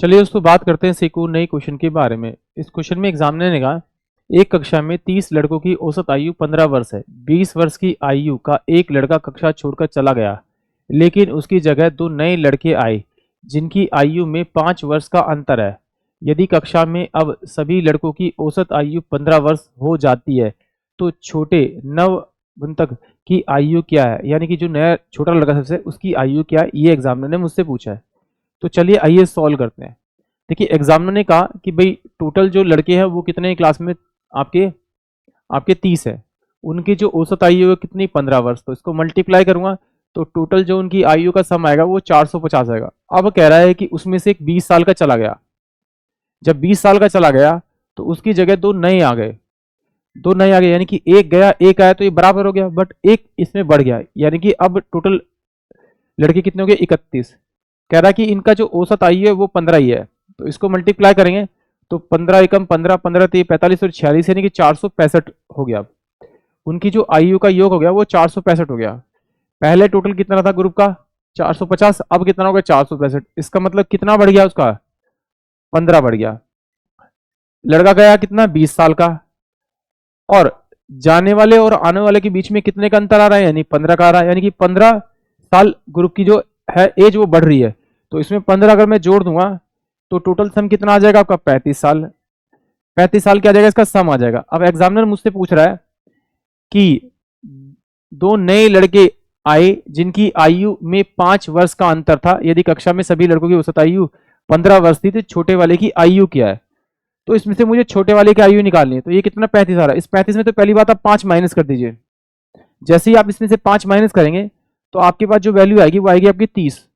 चलिए दोस्तों बात करते हैं सीकू नई क्वेश्चन के बारे में। इस क्वेश्चन में एग्जामिनर ने कहा एक कक्षा में 30 लड़कों की औसत आयु 15 वर्ष है। 20 वर्ष की आयु का एक लड़का कक्षा छोड़कर चला गया, लेकिन उसकी जगह दो नए लड़के आए जिनकी आयु में 5 वर्ष का अंतर है। यदि कक्षा में अब सभी लड़कों की औसत आयु 15 वर्ष हो जाती है तो छोटे नवबंधक की आयु क्या है, यानी कि जो नया छोटा लड़का सबसे उसकी आयु क्या है, ये एग्जामिनर ने मुझसे पूछा है। तो चलिए आइए सॉल्व करते हैं। देखिए एग्जामिनर ने कहा कि भाई टोटल जो लड़के हैं वो कितने क्लास में आपके आपके 30 है, उनकी जो औसत आयु है कितनी 15 वर्ष। तो इसको मल्टीप्लाई करूंगा तो टोटल जो उनकी आयु का सम आएगा वो 450 आएगा। अब कह रहा है कि उसमें से एक 20 साल का चला गया। जब 20 साल का चला गया तो उसकी जगह दो नए आ गए, दो नए आ गए, यानी कि एक गया एक आया तो ये बराबर हो गया, बट एक इसमें बढ़ गया, यानी कि अब टोटल लड़के कितने हो गए 31। कह रहा है कि इनका जो औसत आयु है वो 15 ही है। तो इसको मल्टीप्लाई करेंगे तो 15 एकम 15, 15 3 45 और 46, यानी कि 465 हो गया। उनकी जो आयु का योग हो गया वो 465 हो गया। पहले टोटल कितना था ग्रुप का 450, अब कितना हो गया 465। इसका मतलब कितना बढ़ गया उसका 15 बढ़ गया। लड़का गया कितना 20 साल का, और जाने वाले और आने वाले के बीच में कितने का अंतर आ रहा है, यानी 15 का आ रहा है, यानी कि 15 साल ग्रुप की जो है एज वो बढ़ रही है। तो इसमें 15 अगर मैं जोड़ दूंगा तो टोटल सम कितना आ जाएगा आपका 35 साल। 35 साल क्या आ जाएगा इसका सम आ जाएगा। अब एग्जामिनर मुझसे पूछ रहा है कि दो नए लड़के आए जिनकी आयु में 5 वर्ष का अंतर था। यदि कक्षा में सभी लड़कों की औसत आयु 15 वर्ष थी तो छोटे वाले की आयु क्या है। तो इसमें से मुझे छोटे वाले की आयु निकालनी है। तो ये कितना 35 आ रहा है। इस 35 में तो पहली बात आप 5 माइनस कर दीजिए। जैसे ही आप इसमें से 5 माइनस करेंगे तो आपके पास जो वैल्यू आएगी वो आएगी आपकी 30।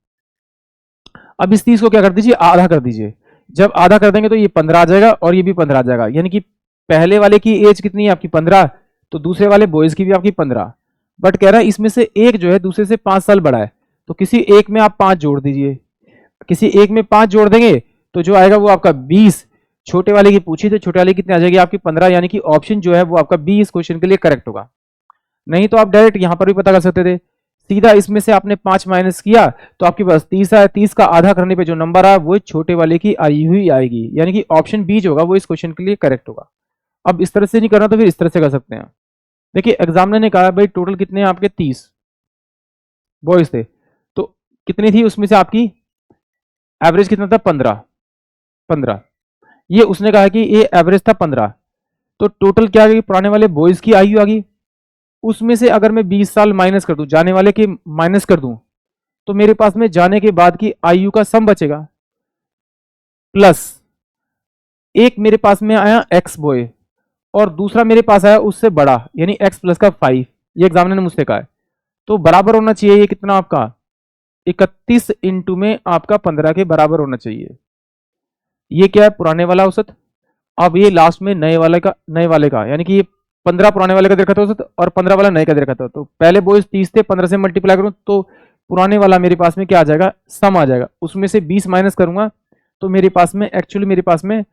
अब इस 30 को क्या कर दीजिए आधा कर दीजिए। जब आधा कर देंगे तो ये 15 आ जाएगा और ये भी 15 आ जाएगा, यानी कि पहले वाले की एज कितनी है आपकी 15, तो दूसरे वाले बॉयज की भी आपकी 15। बट कह रहा है इसमें से एक जो है दूसरे से 5 साल बड़ा है, तो किसी एक में आप 5 जोड़ दीजिए। किसी एक में 5 जोड़ देंगे तो जो आएगा वो आपका 20। छोटे वाले की पूछी तो छोटे वाले की कितनी आ जाएगी आपकी 15, यानी कि ऑप्शन जो है वो आपका बी इस क्वेश्चन के लिए करेक्ट होगा। नहीं तो आप डायरेक्ट यहां पर भी पता कर सकते थे। सीधा इसमें से आपने 5 माइनस किया तो आपके पास 30 है। 30 का आधा करने पे जो नंबर आया वो छोटे वाले की आयु ही आएगी, यानी कि ऑप्शन बी जो होगा वो इस क्वेश्चन के लिए करेक्ट होगा। अब इस तरह से नहीं करना तो फिर इस तरह से कर सकते हैं। देखिए एग्जामिनर ने कहा भाई टोटल कितने हैं आपके 30 बॉयज थे, तो कितनी थी उसमें से आपकी एवरेज कितना था 15। ये उसने कहा कि ये एवरेज था 15, तो टोटल क्या आ गई पुराने वाले बॉयज की आयु आ गई। उसमें से अगर मैं 20 साल माइनस कर दूं, जाने वाले के माइनस कर दूं, तो मेरे पास में जाने के बाद की आयु का सम बचेगा, प्लस एक मेरे पास में आया एक्स बॉय और दूसरा मेरे पास आया उससे बड़ा, यानी एक्स प्लस का 5। ये एग्जामिनर ने मुझसे कहा है, तो बराबर होना चाहिए ये कितना आपका 31 इंटू में आपका 15 के बराबर होना चाहिए। ये क्या है पुराने वाला औसत। अब ये लास्ट में नए वाले का यानी कि ये 15 पुराने वाले का दे रखा था औसत और 15 वाला नए का दे रखा था। तो पहले बॉयज 30 थे, 15 से मल्टीप्लाई करूं तो पुराने वाला मेरे पास में क्या आ जाएगा सम आ जाएगा। उसमें से 20 माइनस करूंगा तो मेरे पास में एक्चुअली मेरे पास में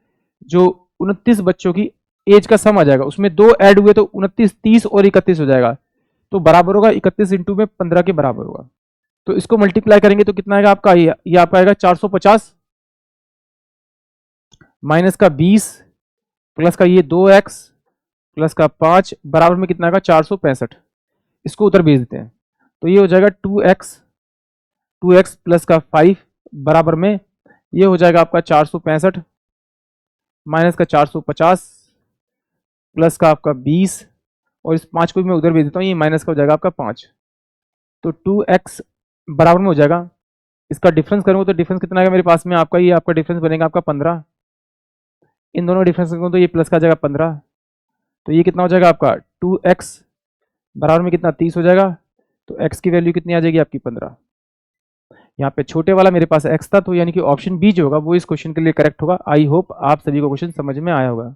जो 29 बच्चों की एज का सम आ जाएगा। उसमें दो ऐड हुए तो 29, 30 और 31 हो जाएगा, तो बराबर होगा 31 इंटू में 15 के बराबर होगा। तो इसको मल्टीप्लाई करेंगे तो कितना आएगा आपका, ये आपका आएगा 450 माइनस का 20 प्लस का ये 2x प्लस का 5 बराबर में कितना आएगा 465। इसको उधर भेज देते हैं तो ये हो जाएगा 2x प्लस का 5 बराबर में ये हो जाएगा आपका 465 माइनस का 450 प्लस का आपका 20, और इस 5 को भी मैं उधर भेज देता हूँ, ये माइनस का हो जाएगा आपका 5। तो 2x बराबर में हो जाएगा, इसका डिफरेंस करूँगा तो डिफरेंस कितना आएगा मेरे पास में आपका, ये आपका डिफरेंस बनेगा आपका 15। इन दोनों डिफरेंस करूँ तो ये प्लस का आ जाएगा 15, तो ये कितना हो जाएगा आपका 2x बराबर में कितना 30 हो जाएगा। तो x की वैल्यू कितनी आ जाएगी आपकी 15। यहाँ पे छोटे वाला मेरे पास x था, तो यानी कि ऑप्शन बी जो होगा वो इस क्वेश्चन के लिए करेक्ट होगा। आई होप आप सभी को क्वेश्चन समझ में आया होगा।